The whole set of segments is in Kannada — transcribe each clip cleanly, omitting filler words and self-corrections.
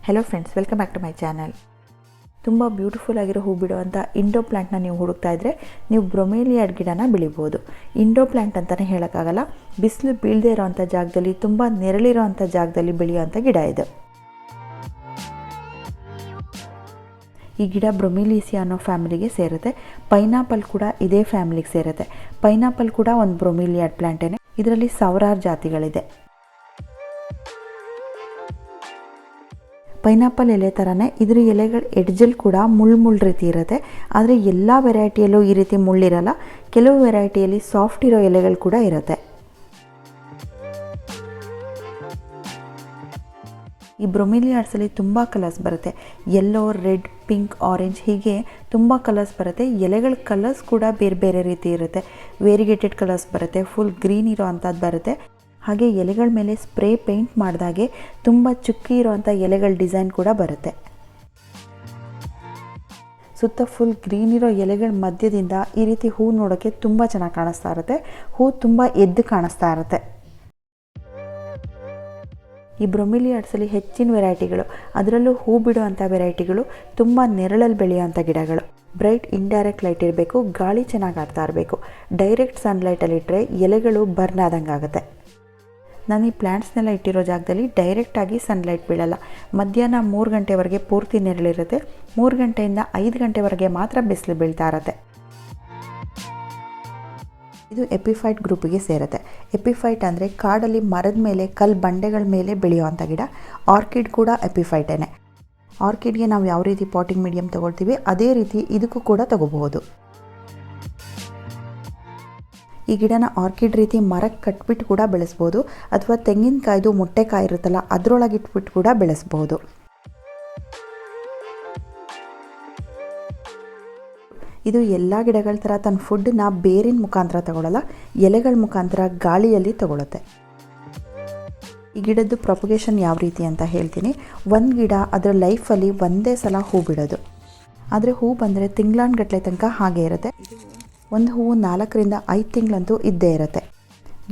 Hello friends, welcome back to my channel. ತುಂಬ ಬ್ಯೂಟಿಫುಲ್ ಆಗಿರೋ ಹೂ ಬಿಡುವಂಥ ಇಂಡೋ ಪ್ಲ್ಯಾಂಟ್ನ ನೀವು ಹುಡುಕ್ತಾ ಇದ್ದರೆ ನೀವು ಬ್ರೊಮೇಲಿಯಾಡ್ ಗಿಡನ ಬೆಳಿಬೋದು. ಇಂಡೋ ಪ್ಲ್ಯಾಂಟ್ ಅಂತಲೇ ಹೇಳೋಕ್ಕಾಗಲ್ಲ, ಬಿಸಿಲು ಬೀಳದೇ ಇರೋವಂಥ ಜಾಗದಲ್ಲಿ, ತುಂಬ ನೆರಳಿರೋವಂಥ ಜಾಗದಲ್ಲಿ ಬೆಳೆಯುವಂಥ ಗಿಡ ಇದು. ಈ ಗಿಡ ಬ್ರೊಮಿಲಿಯೇಸಿಯಾ ಅನ್ನೋ ಫ್ಯಾಮಿಲಿಗೆ ಸೇರುತ್ತೆ. ಪೈನಾಪಲ್ ಕೂಡ ಇದೇ ಫ್ಯಾಮಿಲಿಗೆ ಸೇರುತ್ತೆ. ಪೈನಾಪಲ್ ಕೂಡ ಒಂದು ಬ್ರೊಮಿಲಿಯಾಡ್ ಪ್ಲ್ಯಾಂಟೇನೆ. ಇದರಲ್ಲಿ ಸಾವಿರಾರು ಜಾತಿಗಳಿದೆ. ಪೈನಾಪಲ್ ಎಲೆ ಥರನೇ ಇದ್ರ ಎಲೆಗಳ ಎಡ್ಜಲ್ಲಿ ಕೂಡ ಮುಳ್ಳು ರೀತಿ ಇರುತ್ತೆ. ಆದರೆ ಎಲ್ಲ ವೆರೈಟಿಯಲ್ಲೂ ಈ ರೀತಿ ಮುಳ್ಳಿರಲ್ಲ. ಕೆಲವು ವೆರೈಟಿಯಲ್ಲಿ ಸಾಫ್ಟ್ ಇರೋ ಎಲೆಗಳು ಕೂಡ ಇರುತ್ತೆ. ಈ ಬ್ರೊಮಿಲಿಯಾಡ್ಸಲ್ಲಿ ತುಂಬ ಕಲರ್ಸ್ ಬರುತ್ತೆ. ಯೆಲ್ಲೋ, ರೆಡ್, ಪಿಂಕ್, ಆರೆಂಜ್ ಹೀಗೆ ತುಂಬ ಕಲರ್ಸ್ ಬರುತ್ತೆ. ಎಲೆಗಳ ಕಲರ್ಸ್ ಕೂಡ ಬೇರೆ ಬೇರೆ ರೀತಿ ಇರುತ್ತೆ. ವೇರಿಗೇಟೆಡ್ ಕಲರ್ಸ್ ಬರುತ್ತೆ, ಫುಲ್ ಗ್ರೀನ್ ಇರೋ ಅಂಥದ್ದು ಬರುತ್ತೆ. ಹಾಗೆ ಎಲೆಗಳ ಮೇಲೆ ಸ್ಪ್ರೇ ಪೇಂಟ್ ಮಾಡಿದಾಗೆ ತುಂಬ ಚುಕ್ಕಿ ಇರೋವಂಥ ಎಲೆಗಳ ಡಿಸೈನ್ ಕೂಡ ಬರುತ್ತೆ. ಸುತ್ತ ಫುಲ್ ಗ್ರೀನ್ ಇರೋ ಎಲೆಗಳ ಮಧ್ಯದಿಂದ ಈ ರೀತಿ ಹೂ ನೋಡೋಕ್ಕೆ ತುಂಬ ಚೆನ್ನಾಗಿ ಕಾಣಿಸ್ತಾ ಇರುತ್ತೆ. ಹೂ ತುಂಬ ಎದ್ದು ಕಾಣಿಸ್ತಾ ಇರುತ್ತೆ. ಈ ಬ್ರೊಮಿಲಿಯಾಡ್ಸಲ್ಲಿ ಹೆಚ್ಚಿನ ವೆರೈಟಿಗಳು, ಅದರಲ್ಲೂ ಹೂ ಬಿಡುವಂಥ ವೆರೈಟಿಗಳು ತುಂಬ ನೆರಳಲ್ಲಿ ಬೆಳೆಯುವಂಥ ಗಿಡಗಳು. ಬ್ರೈಟ್ ಇಂಡೈರೆಕ್ಟ್ ಲೈಟ್ ಇರಬೇಕು, ಗಾಳಿ ಚೆನ್ನಾಗಿ ಆಡ್ತಾ ಇರಬೇಕು. ಡೈರೆಕ್ಟ್ ಸನ್ಲೈಟಲ್ಲಿಟ್ಟರೆ ಎಲೆಗಳು ಬರ್ನ್ ಆದಂಗೆ ಆಗುತ್ತೆ. ನಾನು ಈ ಪ್ಲ್ಯಾಂಟ್ಸ್ನೆಲ್ಲ ಇಟ್ಟಿರೋ ಜಾಗದಲ್ಲಿ ಡೈರೆಕ್ಟಾಗಿ ಸನ್ಲೈಟ್ ಬೀಳಲ್ಲ. ಮಧ್ಯಾಹ್ನ 3 ಗಂಟೆವರೆಗೆ ಪೂರ್ತಿ ನೆರಳಿರುತ್ತೆ. 3 ಗಂಟೆಯಿಂದ 5 ಗಂಟೆವರೆಗೆ ಮಾತ್ರ ಬಿಸಿಲು ಬೀಳ್ತಾ ಇರುತ್ತೆ. ಇದು ಎಪಿಫೈಟ್ ಗ್ರೂಪಿಗೆ ಸೇರುತ್ತೆ. ಎಪಿಫೈಟ್ ಅಂದರೆ ಕಾಡಲ್ಲಿ ಮರದ ಮೇಲೆ, ಕಲ್ಲು ಬಂಡೆಗಳ ಮೇಲೆ ಬೆಳೆಯುವಂಥ ಗಿಡ. ಆರ್ಕಿಡ್ ಕೂಡ ಎಪಿಫೈಟೇನೆ. ಆರ್ಕಿಡ್ಗೆ ನಾವು ಯಾವ ರೀತಿ ಪಾಟಿಂಗ್ ಮೀಡಿಯಮ್ ತೊಗೊಳ್ತೀವಿ ಅದೇ ರೀತಿ ಇದಕ್ಕೂ ಕೂಡ ತೊಗೋಬಹುದು. ಈ ಗಿಡನ ಆರ್ಕಿಡ್ ರೀತಿ ಮರಕ್ಕೆ ಕಟ್ಬಿಟ್ಟು ಕೂಡ ಬೆಳೆಸ್ಬೋದು, ಅಥವಾ ತೆಂಗಿನಕಾಯ್ದು ಮೊಟ್ಟೆಕಾಯಿ ಇರುತ್ತಲ್ಲ ಅದರೊಳಗೆ ಇಟ್ಬಿಟ್ಟು ಕೂಡ ಬೆಳೆಸ್ಬೋದು. ಇದು ಎಲ್ಲ ಗಿಡಗಳ ಥರ ತನ್ನ ಫುಡ್ಡನ್ನ ಬೇರಿನ ಮುಖಾಂತರ ತಗೊಳ್ಳಲ್ಲ, ಎಲೆಗಳ ಮುಖಾಂತರ ಗಾಳಿಯಲ್ಲಿ ತಗೊಳುತ್ತೆ. ಈ ಗಿಡದ್ದು ಪ್ರೊಪಗೇಷನ್ ಯಾವ ರೀತಿ ಅಂತ ಹೇಳ್ತೀನಿ. ಒಂದು ಗಿಡ ಅದರ ಲೈಫಲ್ಲಿ ಒಂದೇ ಸಲ ಹೂ ಬಿಡೋದು. ಆದರೆ ಹೂ ಬಂದರೆ ತಿಂಗಳಾನ್ಗಟ್ಲೆ ತನಕ ಹಾಗೆ ಇರುತ್ತೆ. ಒಂದು ಹೂವು 4ರಿಂದ 5 ತಿಂಗಳಂತೂ ಇದ್ದೇ ಇರುತ್ತೆ.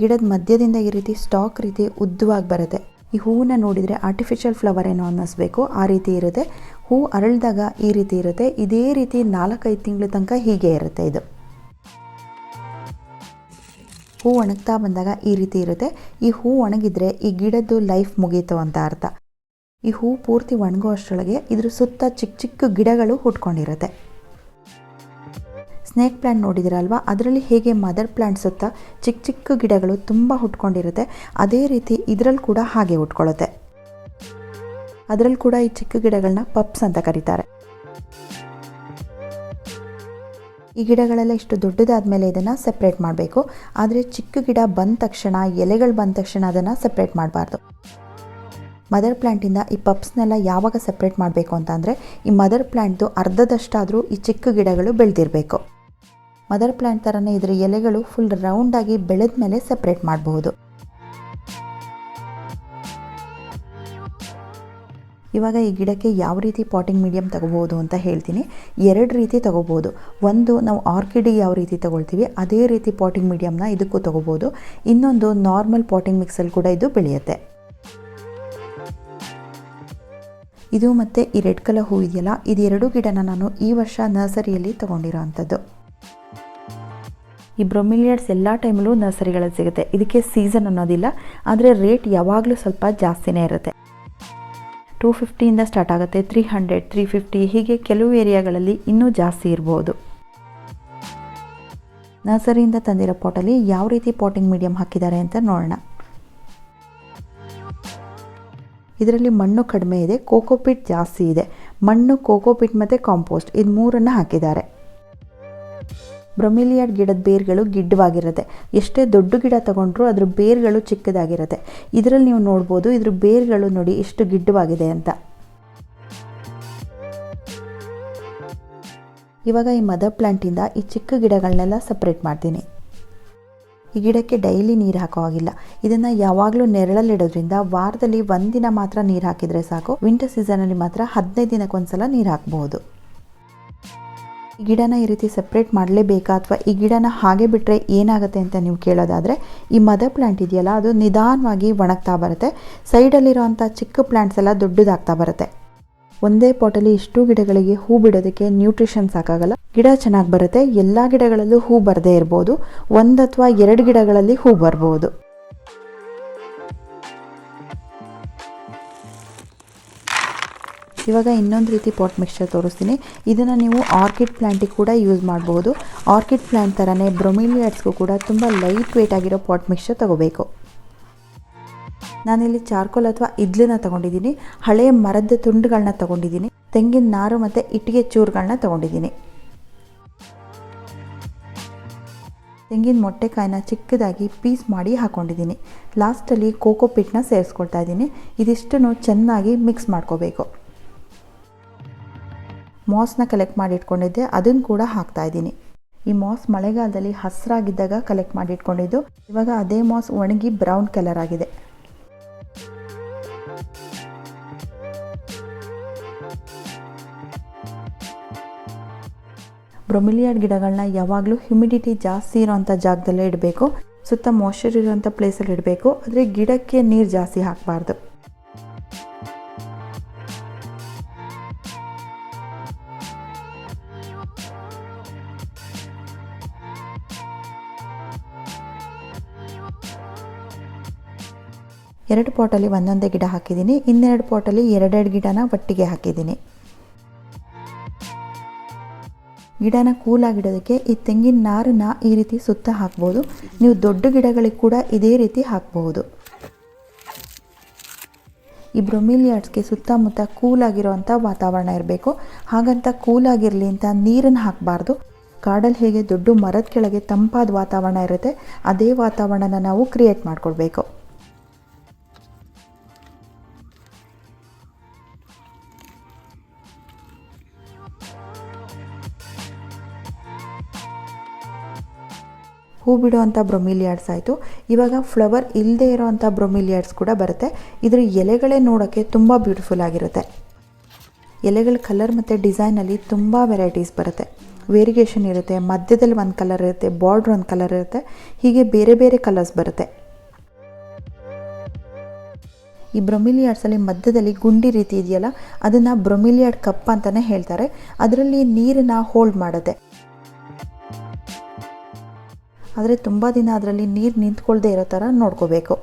ಗಿಡದ ಮಧ್ಯದಿಂದ ಈ ರೀತಿ ಸ್ಟಾಕ್ ರೀತಿ ಉದ್ದವಾಗಿ ಬರುತ್ತೆ. ಈ ಹೂವನ್ನ ನೋಡಿದರೆ ಆರ್ಟಿಫಿಷಿಯಲ್ ಫ್ಲವರ್ ಏನೋ ಅನ್ನಿಸ್ಬೇಕು, ಆ ರೀತಿ ಇರುತ್ತೆ. ಹೂ ಅರಳಿದಾಗ ಈ ರೀತಿ ಇರುತ್ತೆ. ಇದೇ ರೀತಿ 4-5 ತಿಂಗಳ ತನಕ ಹೀಗೆ ಇರುತ್ತೆ. ಇದು ಹೂ ಒಣಗ್ತಾ ಬಂದಾಗ ಈ ರೀತಿ ಇರುತ್ತೆ. ಈ ಹೂ ಒಣಗಿದ್ರೆ ಈ ಗಿಡದ್ದು ಲೈಫ್ ಮುಗೀತು ಅಂತ ಅರ್ಥ. ಈ ಹೂ ಪೂರ್ತಿ ಒಣಗೋ ಅಷ್ಟರೊಳಗೆ ಇದ್ರ ಸುತ್ತ ಚಿಕ್ಕ ಚಿಕ್ಕ ಗಿಡಗಳು ಹುಟ್ಕೊಂಡಿರುತ್ತೆ. ಸ್ನೇಕ್ ಪ್ಲ್ಯಾಂಟ್ ನೋಡಿದಿರಲ್ವಾ, ಅದರಲ್ಲಿ ಹೇಗೆ ಮದರ್ ಪ್ಲ್ಯಾಂಟ್ ಸುತ್ತ ಚಿಕ್ಕ ಚಿಕ್ಕ ಗಿಡಗಳು ತುಂಬ ಹುಟ್ಕೊಂಡಿರುತ್ತೆ, ಅದೇ ರೀತಿ ಇದರಲ್ಲಿ ಕೂಡ ಹಾಗೆ ಹುಟ್ಕೊಳ್ಳುತ್ತೆ. ಅದರಲ್ಲಿ ಕೂಡ ಈ ಚಿಕ್ಕ ಗಿಡಗಳನ್ನ ಪಪ್ಸ್ ಅಂತ ಕರೀತಾರೆ. ಈ ಗಿಡಗಳೆಲ್ಲ ಇಷ್ಟು ದೊಡ್ಡದಾದ್ಮೇಲೆ ಇದನ್ನು ಸೆಪ್ರೇಟ್ ಮಾಡಬೇಕು. ಆದರೆ ಚಿಕ್ಕ ಗಿಡ ಬಂದ ತಕ್ಷಣ, ಎಲೆಗಳು ಬಂದ ತಕ್ಷಣ ಅದನ್ನು ಸೆಪ್ರೇಟ್ ಮಾಡಬಾರ್ದು. ಮದರ್ ಪ್ಲ್ಯಾಂಟಿಂದ ಈ ಪಪ್ಸ್ನೆಲ್ಲ ಯಾವಾಗ ಸೆಪ್ರೇಟ್ ಮಾಡಬೇಕು ಅಂತಂದರೆ, ಈ ಮದರ್ ಪ್ಲ್ಯಾಂಟ್ದು ಅರ್ಧದಷ್ಟಾದರೂ ಈ ಚಿಕ್ಕ ಗಿಡಗಳು ಬೆಳೆದಿರಬೇಕು. ಮದರ್ ಪ್ಲ್ಯಾಂಟ್ ಥರನೇ ಇದರ ಎಲೆಗಳು ಫುಲ್ ರೌಂಡಾಗಿ ಬೆಳೆದ ಮೇಲೆ ಸೆಪ್ರೇಟ್ ಮಾಡಬಹುದು. ಇವಾಗ ಈ ಗಿಡಕ್ಕೆ ಯಾವ ರೀತಿ ಪಾಟಿಂಗ್ ಮೀಡಿಯಮ್ ತಗೋಬೋದು ಅಂತ ಹೇಳ್ತೀನಿ. 2 ರೀತಿ ತಗೋಬೋದು. ಒಂದು, ನಾವು ಆರ್ಕಿಡಿಗೆ ಯಾವ ರೀತಿ ತಗೊಳ್ತೀವಿ ಅದೇ ರೀತಿ ಪಾಟಿಂಗ್ ಮೀಡಿಯಮ್ನ ಇದಕ್ಕೂ ತಗೋಬೋದು. ಇನ್ನೊಂದು, ನಾರ್ಮಲ್ ಪಾಟಿಂಗ್ ಮಿಕ್ಸಲ್ಲಿ ಕೂಡ ಇದು ಬೆಳೆಯುತ್ತೆ. ಇದು ಮತ್ತು ಈ ರೆಡ್ ಕಲರ್ ಹೂ ಇದೆಯಲ್ಲ, ಇದು 2 ಗಿಡನ ನಾನು ಈ ವರ್ಷ ನರ್ಸರಿಯಲ್ಲಿ ತೊಗೊಂಡಿರೋ ಅಂಥದ್ದು. ಈ ಬ್ರೊಮಿಲಿಯಾಡ್ಸ್ ಎಲ್ಲ ಟೈಮಲ್ಲೂ ನರ್ಸರಿಗಳಲ್ಲಿ ಸಿಗುತ್ತೆ. ಇದಕ್ಕೆ ಸೀಸನ್ ಅನ್ನೋದಿಲ್ಲ, ಆದರೆ ರೇಟ್ ಯಾವಾಗಲೂ ಸ್ವಲ್ಪ ಜಾಸ್ತಿನೇ ಇರುತ್ತೆ. 250ಇಂದ ಸ್ಟಾರ್ಟ್ ಆಗುತ್ತೆ, 300, 350 ಹೀಗೆ ಕೆಲವು ಏರಿಯಾಗಳಲ್ಲಿ ಇನ್ನೂ ಜಾಸ್ತಿ ಇರ್ಬೋದು. ನರ್ಸರಿಯಿಂದ ತಂದಿರೋ ಪಾಟಲ್ಲಿ ಯಾವ ರೀತಿ ಪಾಟಿಂಗ್ ಮೀಡಿಯಮ್ ಹಾಕಿದ್ದಾರೆ ಅಂತ ನೋಡೋಣ. ಇದರಲ್ಲಿ ಮಣ್ಣು ಕಡಿಮೆ ಇದೆ, ಕೋಕೋಪಿಟ್ ಜಾಸ್ತಿ ಇದೆ. ಮಣ್ಣು, ಕೋಕೋಪಿಟ್ ಮತ್ತು ಕಾಂಪೋಸ್ಟ್ ಇದು 3 ಹಾಕಿದ್ದಾರೆ. ಬ್ರೊಮಿಲಿಯಾಡ್ ಗಿಡದ ಬೇರುಗಳು ಗಿಡ್ಡವಾಗಿರುತ್ತೆ. ಎಷ್ಟೇ ದೊಡ್ಡ ಗಿಡ ತಗೊಂಡ್ರೂ ಅದ್ರ ಬೇರುಗಳು ಚಿಕ್ಕದಾಗಿರುತ್ತೆ. ಇದರಲ್ಲಿ ನೀವು ನೋಡ್ಬೋದು, ಇದ್ರ ಬೇರುಗಳು ನೋಡಿ ಎಷ್ಟು ಗಿಡ್ಡವಾಗಿದೆ ಅಂತ. ಇವಾಗ ಈ ಮದರ್ ಪ್ಲ್ಯಾಂಟಿಂದ ಈ ಚಿಕ್ಕ ಗಿಡಗಳನ್ನೆಲ್ಲ ಸಪ್ರೇಟ್ ಮಾಡ್ತೀನಿ. ಈ ಗಿಡಕ್ಕೆ ಡೈಲಿ ನೀರು ಹಾಕೋ ಹಾಗಿಲ್ಲ. ಇದನ್ನು ಯಾವಾಗಲೂ ನೆರಳಲ್ಲಿಡೋದ್ರಿಂದ ವಾರದಲ್ಲಿ 1 ದಿನ ಮಾತ್ರ ನೀರು ಹಾಕಿದರೆ ಸಾಕು. ವಿಂಟರ್ ಸೀಸನಲ್ಲಿ ಮಾತ್ರ 15 ದಿನಕ್ಕೊಂದ್ಸಲ ನೀರು ಹಾಕಬಹುದು. ಈ ಗಿಡನ ಈ ರೀತಿ ಸೆಪ್ರೇಟ್ ಮಾಡಲೇಬೇಕಾ, ಅಥವಾ ಈ ಗಿಡನ ಹಾಗೆ ಬಿಟ್ಟರೆ ಏನಾಗುತ್ತೆ ಅಂತ ನೀವು ಕೇಳೋದಾದರೆ, ಈ ಮದರ್ ಪ್ಲ್ಯಾಂಟ್ ಇದೆಯಲ್ಲ ಅದು ನಿಧಾನವಾಗಿ ಒಣಗ್ತಾ ಬರುತ್ತೆ. ಸೈಡಲ್ಲಿರೋವಂಥ ಚಿಕ್ಕ ಪ್ಲ್ಯಾಂಟ್ಸ್ ಎಲ್ಲ ದೊಡ್ಡದಾಗ್ತಾ ಬರುತ್ತೆ. ಒಂದೇ ಪಾಟಲ್ಲಿ ಇಷ್ಟು ಗಿಡಗಳಿಗೆ ಹೂ ಬಿಡೋದಕ್ಕೆ ನ್ಯೂಟ್ರಿಷನ್ ಸಾಕಾಗಲ್ಲ. ಗಿಡ ಚೆನ್ನಾಗಿ ಬರುತ್ತೆ. ಎಲ್ಲ ಗಿಡಗಳಲ್ಲೂ ಹೂ ಬರದೇ ಇರ್ಬೋದು, 1 ಅಥವಾ 2 ಗಿಡಗಳಲ್ಲಿ ಹೂ ಬರ್ಬೋದು. ಇವಾಗ ಇನ್ನೊಂದು ರೀತಿ ಪಾಟ್ ಮಿಕ್ಸ್ಚರ್ ತೋರಿಸ್ತೀನಿ. ಇದನ್ನು ನೀವು ಆರ್ಕಿಡ್ ಪ್ಲ್ಯಾಂಟಿಗೆ ಕೂಡ ಯೂಸ್ ಮಾಡಬಹುದು. ಆರ್ಕಿಡ್ ಪ್ಲ್ಯಾಂಟ್ ಥರನೇ ಬ್ರೊಮಿಲಿಯಾಡ್ಸ್ಗೂ ಕೂಡ ತುಂಬ ಲೈಟ್ ವೇಟ್ ಆಗಿರೋ ಪಾಟ್ ಮಿಕ್ಸ್ಚರ್ ತಗೋಬೇಕು. ನಾನಿಲ್ಲಿ ಚಾರ್ಕೋಲ್ ಅಥವಾ ಇಡ್ಲನ್ನ ತೊಗೊಂಡಿದ್ದೀನಿ, ಹಳೆಯ ಮರದ ತುಂಡುಗಳನ್ನ ತೊಗೊಂಡಿದ್ದೀನಿ, ತೆಂಗಿನ ನಾರು ಮತ್ತು ಇಟ್ಟಿಗೆ ಚೂರುಗಳನ್ನ ತೊಗೊಂಡಿದ್ದೀನಿ. ತೆಂಗಿನ ಮೊಟ್ಟೆಕಾಯಿನ ಚಿಕ್ಕದಾಗಿ ಪೀಸ್ ಮಾಡಿ ಹಾಕ್ಕೊಂಡಿದ್ದೀನಿ. ಲಾಸ್ಟಲ್ಲಿ ಕೋಕೋ ಪಿಟ್ನ ಸೇರಿಸ್ಕೊಳ್ತಾ ಇದ್ದೀನಿ. ಇದಿಷ್ಟನ್ನು ಚೆನ್ನಾಗಿ ಮಿಕ್ಸ್ ಮಾಡ್ಕೋಬೇಕು. ಮಾಸ್ನ ಕಲೆಕ್ಟ್ ಮಾಡಿ ಇಟ್ಕೊಂಡಿದ್ದೆ, ಅದನ್ನು ಕೂಡ ಹಾಕ್ತಾ ಇದ್ದೀನಿ. ಈ ಮಾಸ್ ಮಳೆಗಾಲದಲ್ಲಿ ಹಸಿರಾಗಿದ್ದಾಗ ಕಲೆಕ್ಟ್ ಮಾಡಿ ಇಟ್ಕೊಂಡಿದ್ದು. ಇವಾಗ ಅದೇ ಮಾಸ್ ಒಣಗಿ ಬ್ರೌನ್ ಕಲರ್ ಆಗಿದೆ. ಬ್ರೊಮಿಲಿಯಾಡ್ ಗಿಡಗಳನ್ನ ಯಾವಾಗಲೂ ಹ್ಯುಮಿಡಿಟಿ ಜಾಸ್ತಿ ಇರೋವಂಥ ಜಾಗದಲ್ಲೇ ಇಡಬೇಕು. ಸುತ್ತ ಮಾಯ್ಶ್ಚರ್ ಇರೋವಂಥ ಪ್ಲೇಸಲ್ಲಿ ಇಡಬೇಕು. ಆದರೆ ಗಿಡಕ್ಕೆ ನೀರು ಜಾಸ್ತಿ ಹಾಕಬಾರ್ದು. ಎರಡು ಪಾಟಲ್ಲಿ ಒಂದೊಂದೇ ಗಿಡ ಹಾಕಿದ್ದೀನಿ. ಇನ್ನೆರಡು ಪಾಟಲ್ಲಿ ಎರಡೆರಡು ಗಿಡನ ಒಟ್ಟಿಗೆ ಹಾಕಿದ್ದೀನಿ. ಗಿಡನ ಕೂಲಾಗಿಡೋದಕ್ಕೆ ಈ ತೆಂಗಿನ ನಾರನ್ನ ಈ ರೀತಿ ಸುತ್ತ ಹಾಕ್ಬೋದು. ನೀವು ದೊಡ್ಡ ಗಿಡಗಳಿಗೆ ಕೂಡ ಇದೇ ರೀತಿ ಹಾಕಬಹುದು. ಈ ಬ್ರೊಮಿಲಿಯಾಡ್ಸ್ಗೆ ಸುತ್ತಮುತ್ತ ಕೂಲಾಗಿರೋವಂಥ ವಾತಾವರಣ ಇರಬೇಕು. ಹಾಗಂತ ಕೂಲಾಗಿರಲಿ ಅಂತ ನೀರನ್ನು ಹಾಕಬಾರ್ದು. ಕಾಡಲ್ಲಿ ಹೇಗೆ ದೊಡ್ಡ ಮರದ ಕೆಳಗೆ ತಂಪಾದ ವಾತಾವರಣ ಇರುತ್ತೆ, ಅದೇ ವಾತಾವರಣನ ನಾವು ಕ್ರಿಯೇಟ್ ಮಾಡಿಕೊಡ್ಬೇಕು. ಹೂ ಬಿಡುವಂಥ ಬ್ರೊಮಿಲಿಯಾಡ್ಸ್ ಆಯಿತು. ಇವಾಗ ಫ್ಲವರ್ ಇಲ್ಲದೆ ಇರೋವಂಥ ಬ್ರೊಮಿಲಿಯಾಡ್ಸ್ ಕೂಡ ಬರುತ್ತೆ. ಇದರ ಎಲೆಗಳೇ ನೋಡೋಕ್ಕೆ ತುಂಬ ಬ್ಯೂಟಿಫುಲ್ ಆಗಿರುತ್ತೆ. ಎಲೆಗಳ ಕಲರ್ ಮತ್ತು ಡಿಸೈನಲ್ಲಿ ತುಂಬ ವೆರೈಟೀಸ್ ಬರುತ್ತೆ. ವೇರಿಯೇಷನ್ ಇರುತ್ತೆ. ಮಧ್ಯದಲ್ಲಿ ಒಂದು ಕಲರ್ ಇರುತ್ತೆ, ಬಾರ್ಡ್ರ್ ಒಂದು ಕಲರ್ ಇರುತ್ತೆ, ಹೀಗೆ ಬೇರೆ ಬೇರೆ ಕಲರ್ಸ್ ಬರುತ್ತೆ. ಈ ಬ್ರೊಮಿಲಿಯಾಡ್ಸಲ್ಲಿ ಮಧ್ಯದಲ್ಲಿ ಗುಂಡಿ ರೀತಿ ಇದೆಯಲ್ಲ, ಅದನ್ನು ಬ್ರೊಮಿಲಿಯಾಡ್ ಕಪ್ ಅಂತಲೇ ಹೇಳ್ತಾರೆ. ಅದರಲ್ಲಿ ನೀರನ್ನು ಹೋಲ್ಡ್ ಮಾಡುತ್ತೆ. ಆದರೆ ತುಂಬ ದಿನ ಅದರಲ್ಲಿ ನೀರು ನಿಂತ್ಕೊಳ್ದೇ ಇರೋ ಥರ ನೋಡ್ಕೋಬೇಕು.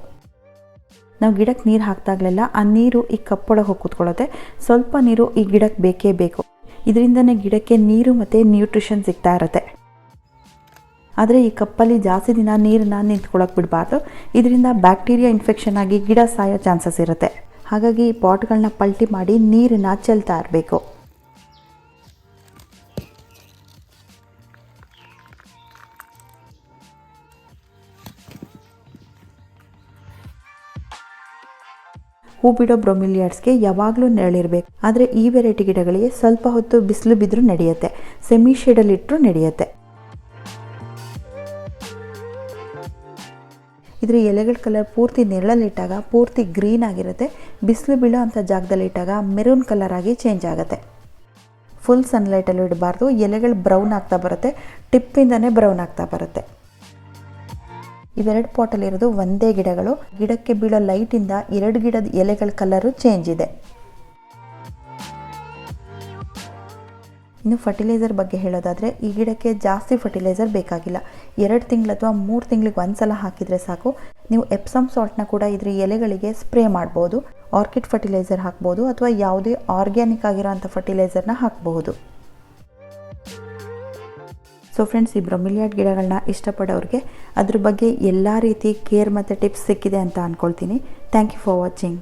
ನಾವು ಗಿಡಕ್ಕೆ ನೀರು ಹಾಕ್ದಾಗಲೆಲ್ಲ ಆ ನೀರು ಈ ಕಪ್ಪೊಳಗೆ ಹೋಗಿ ಕೂತ್ಕೊಳ್ಳುತ್ತೆ. ಸ್ವಲ್ಪ ನೀರು ಈ ಗಿಡಕ್ಕೆ ಬೇಕೇ ಬೇಕು. ಇದರಿಂದನೇ ಗಿಡಕ್ಕೆ ನೀರು ಮತ್ತು ನ್ಯೂಟ್ರಿಷನ್ ಸಿಗ್ತಾ ಇರುತ್ತೆ. ಆದರೆ ಈ ಕಪ್ಪಲ್ಲಿ ಜಾಸ್ತಿ ದಿನ ನೀರನ್ನ ನಿಂತ್ಕೊಳ್ಳೋಕೆ ಬಿಡಬಾರ್ದು. ಇದರಿಂದ ಬ್ಯಾಕ್ಟೀರಿಯಾ ಇನ್ಫೆಕ್ಷನ್ ಆಗಿ ಗಿಡ ಸಾಯೋ ಚಾನ್ಸಸ್ ಇರುತ್ತೆ. ಹಾಗಾಗಿ ಈ ಪಾಟ್ಗಳನ್ನ ಪಲ್ಟಿ ಮಾಡಿ ನೀರನ್ನು ಚೆಲ್ತಾ ಇರಬೇಕು. ಹೂ ಬಿಡೋ ಬ್ರೊಮಿಲಿಯಾಡ್ಸ್ಗೆ ಯಾವಾಗಲೂ ನೆರಳಿರಬೇಕು. ಆದರೆ ಈ ವೆರೈಟಿ ಗಿಡಗಳಿಗೆ ಸ್ವಲ್ಪ ಹೊತ್ತು ಬಿಸಿಲು ಬಿದ್ದರೂ ನಡೆಯುತ್ತೆ, ಸೆಮಿ ಶೇಡಲ್ಲಿ ಇಟ್ಟರೂ ನಡೆಯುತ್ತೆ. ಇದರ ಎಲೆಗಳ ಕಲರ್ ಪೂರ್ತಿ ನೆರಳಲ್ಲಿಟ್ಟಾಗ ಪೂರ್ತಿ ಗ್ರೀನ್ ಆಗಿರುತ್ತೆ. ಬಿಸಿಲು ಬೀಳೋ ಅಂಥ ಜಾಗದಲ್ಲಿ ಇಟ್ಟಾಗ ಮೆರೂನ್ ಕಲರ್ ಆಗಿ ಚೇಂಜ್ ಆಗುತ್ತೆ. ಫುಲ್ ಸನ್ಲೈಟಲ್ಲೂ ಇಡಬಾರ್ದು. ಎಲೆಗಳು ಬ್ರೌನ್ ಆಗ್ತಾ ಬರುತ್ತೆ, ಟಿಪ್ಪಿಂದನೇ ಬ್ರೌನ್ ಆಗ್ತಾ ಬರುತ್ತೆ. ಇವೆರಡು ಪಾಟಲ್ಲಿರೋದು ಒಂದೇ ಗಿಡಗಳು. ಗಿಡಕ್ಕೆ ಬೀಳೋ ಲೈಟಿಂದ ಎರಡು ಗಿಡದ ಎಲೆಗಳ ಕಲರು ಚೇಂಜ್ ಇದೆ. ಇನ್ನು ಫರ್ಟಿಲೈಸರ್ ಬಗ್ಗೆ ಹೇಳೋದಾದರೆ ಈ ಗಿಡಕ್ಕೆ ಜಾಸ್ತಿ ಫರ್ಟಿಲೈಸರ್ ಬೇಕಾಗಿಲ್ಲ. 2 ತಿಂಗಳು ಅಥವಾ 3 ತಿಂಗಳಿಗೆ ಒಂದ್ಸಲ ಹಾಕಿದರೆ ಸಾಕು. ನೀವು ಎಪ್ಸಮ್ ಸಾಲ್ಟ್ನ ಕೂಡ ಇದ್ರ ಎಲೆಗಳಿಗೆ ಸ್ಪ್ರೇ ಮಾಡ್ಬೋದು. ಆರ್ಕಿಡ್ ಫರ್ಟಿಲೈಸರ್ ಹಾಕ್ಬೋದು ಅಥವಾ ಯಾವುದೇ ಆರ್ಗ್ಯಾನಿಕ್ ಆಗಿರೋಂಥ ಫರ್ಟಿಲೈಸರ್ನ ಹಾಕಬಹುದು. ಸೊ ಫ್ರೆಂಡ್ಸ್, ಈ ಬ್ರೊಮಿಲಿಯಾಡ್ ಗಿಡಗಳನ್ನ ಇಷ್ಟಪಡೋರಿಗೆ ಅದ್ರ ಬಗ್ಗೆ ಎಲ್ಲ ರೀತಿ ಕೇರ್ ಮತ್ತು ಟಿಪ್ಸ್ ಸಿಕ್ಕಿದೆ ಅಂತ ಅಂದ್ಕೊಳ್ತೀನಿ. Thank you for watching.